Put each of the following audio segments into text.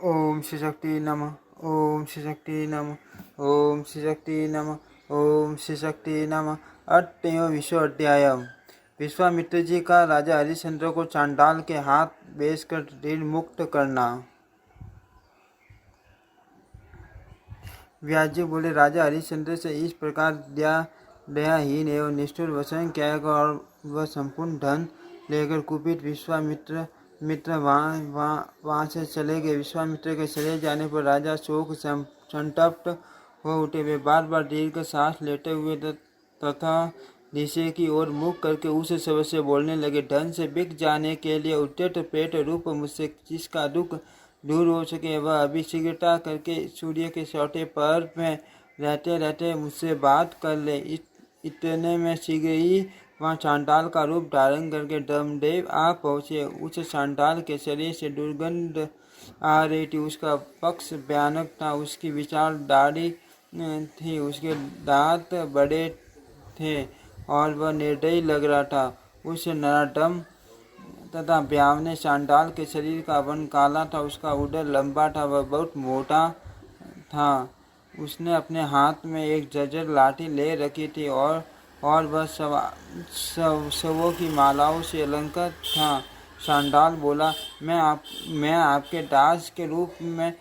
ओम श्री शक्ति नमः। ओम श्री शक्ति नमः। ओम श्री शक्ति नमः। ओम श्री शक्ति नमः। अट्ठवें विश्व अध्याय। विश्वामित्र जी का राजा हरिश्चंद्र को चांडाल के हाथ बेचकर ऋण मुक्त करना। व्यास जी बोले, राजा हरिश्चंद्र से इस प्रकार दयाहीन एवं निष्ठुर वचन किया और वह संपूर्ण धन लेकर कुपित विश्वामित्र वहाँ से चले गए। विश्वामित्र के चले जाने पर राजा शोक संतप्त हो उठे। वे बार बार दीर्घ सांस लेते हुए तथा नीचे की ओर मुख करके उस सबसे बोलने लगे, धन से बिक जाने के लिए उद्यत पेट रूप मुझसे जिसका दुख दूर हो सके वह अभी शीघ्रता करके सूर्य के चौथे पर में रहते रहते मुझसे बात कर ले। इतने में शीघ्र ही वहाँ चांडाल का रूप धारण करके धर्मदेव आ पहुँचे। उस चांडाल के शरीर से दुर्गंध आ रही थी। उसका पक्ष भयानक था, उसकी विशाल दाढ़ी थी, उसके दांत बड़े थे और वह निर्दयी लग रहा था। उस नराधम तथा ब्यावने चांडाल के शरीर का वर्ण काला था, उसका उदर लंबा था, वह बहुत मोटा था। उसने अपने हाथ में एक जर्जर लाठी ले रखी थी और वह शवों की मालाओं से अलंकृत था। चांडाल बोला, मैं आपके दास के रूप में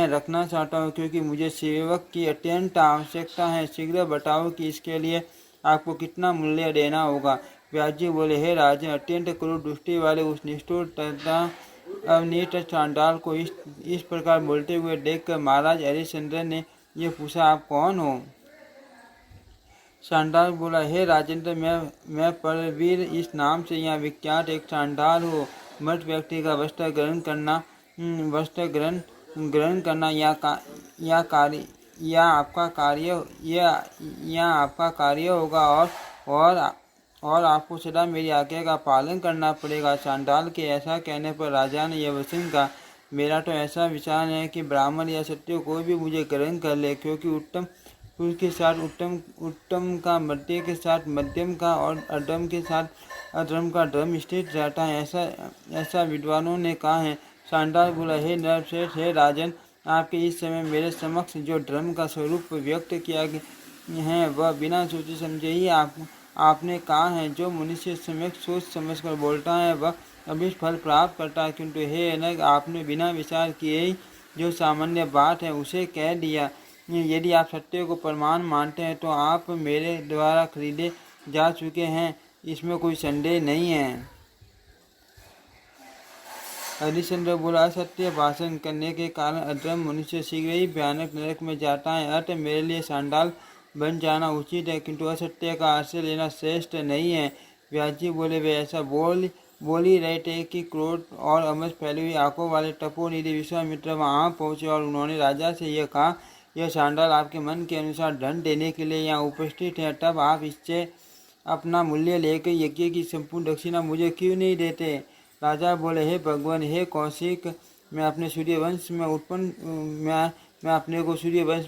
रखना चाहता हूँ, क्योंकि मुझे सेवक की अत्यंत आवश्यकता है। शीघ्र बताओ कि इसके लिए आपको कितना मूल्य देना होगा। व्यास जी बोले, हे राजन, अत्यंत क्रूर दृष्टि वाले उस निष्ठुर तथा अवनीत चांडाल को इस प्रकार बोलते हुए देखकर महाराज हरिश्चंद्र ने यह पूछा, आप कौन हो? चांडाल बोला, हे राजेंद्र, मैं परवीर इस नाम से यहाँ विख्यात एक चांडाल हूँ। मृत व्यक्ति का वस्त्र ग्रहण करना या आपका कार्य होगा और आपको सदा मेरी आज्ञा का पालन करना पड़ेगा। चांडाल के ऐसा कहने पर राजा ने यह वचन कहा, मेरा तो ऐसा विचार है कि ब्राह्मण या क्षत्रिय कोई भी मुझे ग्रहण कर ले, क्योंकि उत्तम पुरुष के साथ उत्तम का, मध्य के साथ मध्यम का और अधम के साथ अधर्म का धर्म स्थित रहता है, ऐसा विद्वानों ने कहा है। चांडाल बोला, हे नरश्रेष्ठ, हे राजन, आपके इस समय मेरे समक्ष जो धर्म का स्वरूप व्यक्त किया है वह बिना सोचे समझे ही आपने कहा है। जो मनुष्य सम्यक सोच समझकर बोलता है वह अभिष्ट फल प्राप्त करता है, किंतु हे अनग, आपने बिना विचार किए ही जो सामान्य बात है उसे कह दिया। यदि आप सत्य को प्रमाण मानते हैं तो आप मेरे द्वारा खरीदे जा चुके हैं, इसमें कोई संदेह नहीं है। हरिश्चंद्र बोला, असत्य भाषण करने के कारण अधर्म मनुष्य शीघ्र ही भयानक नरक में जाता है। अतः मेरे लिए चांडाल बन जाना उचित है, किंतु असत्य का आश्रय लेना श्रेष्ठ नहीं है। व्यास जी बोले, वे ऐसा बोल ही रहे थे कि क्रोध और अमस फैली हुई आंखों वाले तपोनिधि विश्वामित्र वहाँ पहुँचे और उन्होंने राजा से यह कहा, यह चांडाल आपके मन के अनुसार धन देने के लिए यहाँ उपस्थित है, तब आप इससे अपना मूल्य लेकर यज्ञ की संपूर्ण दक्षिणा मुझे क्यों नहीं देते? राजा बोले, हे भगवान, हे कौशिक, मैं अपने सूर्यवंश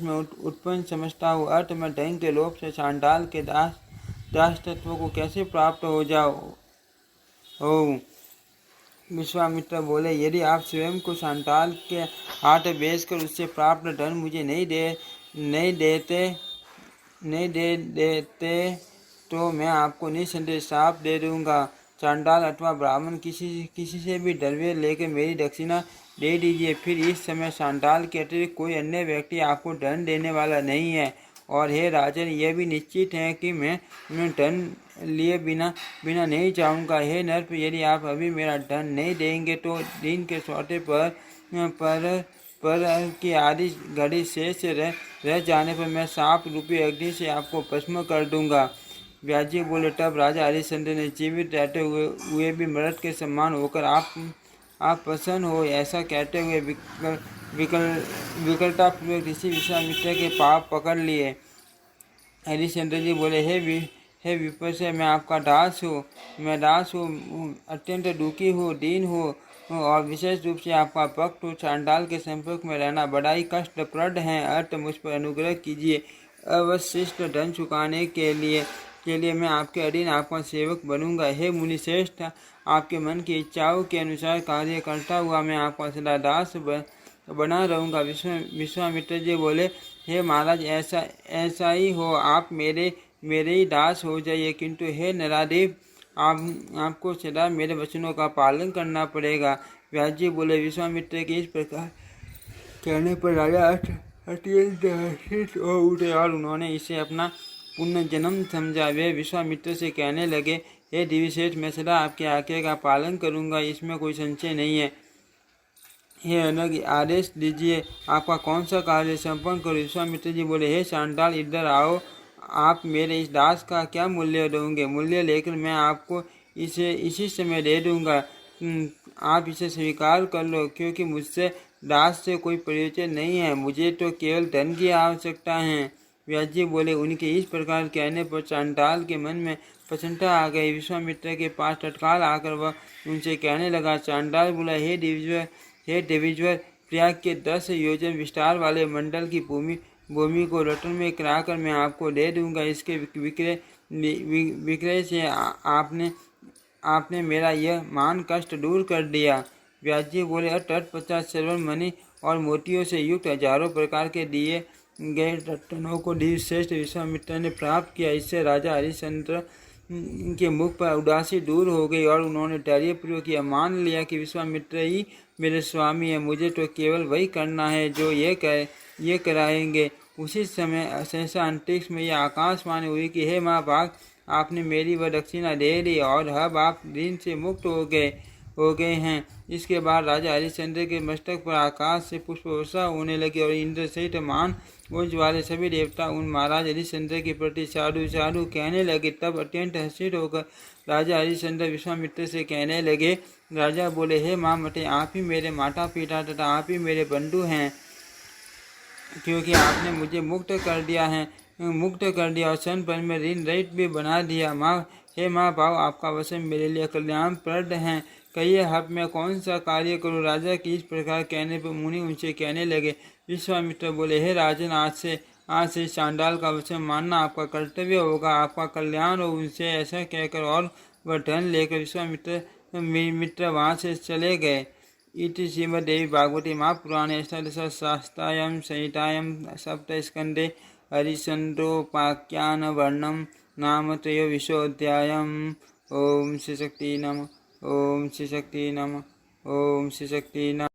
में उत्पन्न समझता हूँ। अर्थ में धन के लोभ से चांडाल के दास तत्व को कैसे प्राप्त हो जाओ? विश्वामित्र बोले, यदि आप स्वयं को चांडाल के हाथ बेचकर उससे प्राप्त धन मुझे नहीं देते तो मैं आपको निसंदेह श्राप दे दूंगा। चांडाल अथवा ब्राह्मण किसी से भी द्रव्य लेकर मेरी दक्षिणा दे दीजिए, फिर इस समय चांडाल के अतिरिक्त कोई अन्य व्यक्ति आपको धन देने वाला नहीं है। और हे राजन, यह भी निश्चित है कि मैं धन लिए बिना नहीं जाऊंगा। हे नरप, यदि आप अभी मेरा धन नहीं देंगे तो दिन के चौथे पर की आधी घड़ी शेष रह जाने पर मैं सांप रूपी अग्नि से आपको भस्म कर दूंगा। व्यास जी बोले, तब राजा हरिश्चंद्र ने जीवित रहते हुए भी मृत के समान होकर आप प्रसन्न हो, ऐसा कहते हुए विकलतापूर्वक ऋषि विश्वामित्र के पाप पकड़ लिए। हरिश्चंद्र जी बोले, हे विप्रस्य, मैं आपका दास हूँ, अत्यंत दुखी हूँ, दीन हूँ और विशेष रूप से आपका भक्त हूँ। चांडाल के संपर्क में रहना बड़ा ही कष्टप्रद है, अतः मुझ पर अनुग्रह कीजिए। अवशिष्ट धन चुकाने के लिए मैं आपके अधीन आपका सेवक बनूंगा। हे मुनि श्रेष्ठ, आपके मन की इच्छाओं के अनुसार कार्य करता हुआ मैं आपका सदा बना रहूँगा। विश्वामित्र जी बोले, हे महाराज, ऐसा ही हो, आप मेरे ही दास हो जाइए, किंतु हे नरादेव, आपको सदा मेरे वचनों का पालन करना पड़ेगा। व्यास जी बोले, विश्वामित्र के इस प्रकार कहने पर राजा अत्यंत हर्षित हो उठे और उन्होंने इसे अपना पुनर्जन्म समझा। वे विश्वामित्र से कहने लगे, हे दिव्यश्रेष्ठ, मैं सदा आपके आज्ञा का पालन करूंगा, इसमें कोई संशय नहीं है। हे अनग, आदेश दीजिए, आपका कौन सा कार्य संपन्न करो। विश्वामित्र जी बोले, हे चांडाल, इधर आओ, आप मेरे इस दास का क्या मूल्य दोगे? मूल्य लेकर मैं आपको इसे इसी समय दे दूंगा। आप इसे स्वीकार कर लो, क्योंकि मुझसे दास से कोई परिचय नहीं है, मुझे तो केवल धन की आवश्यकता है। व्यास जी बोले, उनके इस प्रकार कहने पर चांडाल के मन में प्रसन्नता आ गई। विश्वामित्र के पास तत्काल आकर वह उनसे कहने लगा। चांडाल बोला, हे देवीश्वर, प्रयाग के 10 योजन विस्तार वाले मंडल की भूमि को रत्न में कराकर मैं आपको दे दूंगा। इसके विक्रय से आपने मेरा यह मान कष्ट दूर कर दिया। व्यास जी बोले, तत्पश्चात श्रवण मणि और मोतियों से युक्त हजारों प्रकार के दिए गए रत्नों को दिव्यश्रेष्ठ विश्वामित्र ने प्राप्त किया। इससे राजा हरिश्चंद्र के मुख पर उदासी दूर हो गई और उन्होंने धैर्यपूर्वक यह मान लिया कि विश्वामित्र ही मेरे स्वामी है, मुझे तो केवल वही करना है जो ये कराएंगे। उसी समय सहसा अंतरिक्ष में यह आकाशवाणी हुई कि हे महाभाग, आपने मेरी वह दक्षिणा दे दी और अब आप ऋण से मुक्त हो गए हैं। इसके बाद राजा हरिश्चंद्र के मस्तक पर आकाश से पुष्प वर्षा होने लगी और इंद्र सहित मान उस वाले सभी देवता उन महाराज हरिश्चंद्र के प्रति साधु साधु कहने लगे। तब अत्यंत हर्षित होकर राजा हरिश्चंद्र विश्वामित्र से कहने लगे। राजा बोले, हे महामते, आप ही मेरे माता पिता तथा आप ही मेरे बंधु हैं, क्योंकि आपने मुझे मुक्त कर दिया और क्षण भर में ऋण रहित भी बना दिया। हे महाभाव, आपका वचन मेरे लिए कल्याणप्रद है, कहिए अब मैं कौन सा कार्य करूं? राजा की इस प्रकार कहने पर मुनि उनसे कहने लगे। विश्वामित्र बोले, हे राजन, आज से चांडाल का वचन मानना आपका कर्तव्य होगा, आपका कल्याण हो। उनसे ऐसा कहकर और वह धन लेकर विश्वामित्र वहाँ से चले गए। इति श्रीमद्देवी भागवते महापुराणे अष्टादशशास्त्रायां संहितायां सप्तस्कन्धे हरिश्चन्द्रोपाख्यानवर्णनं नाम त्रयोविंशोऽध्यायः। ओम श्री शक्ति नमः। ओम श्री शक्ति नमः। ओम श्री शक्ति नमः।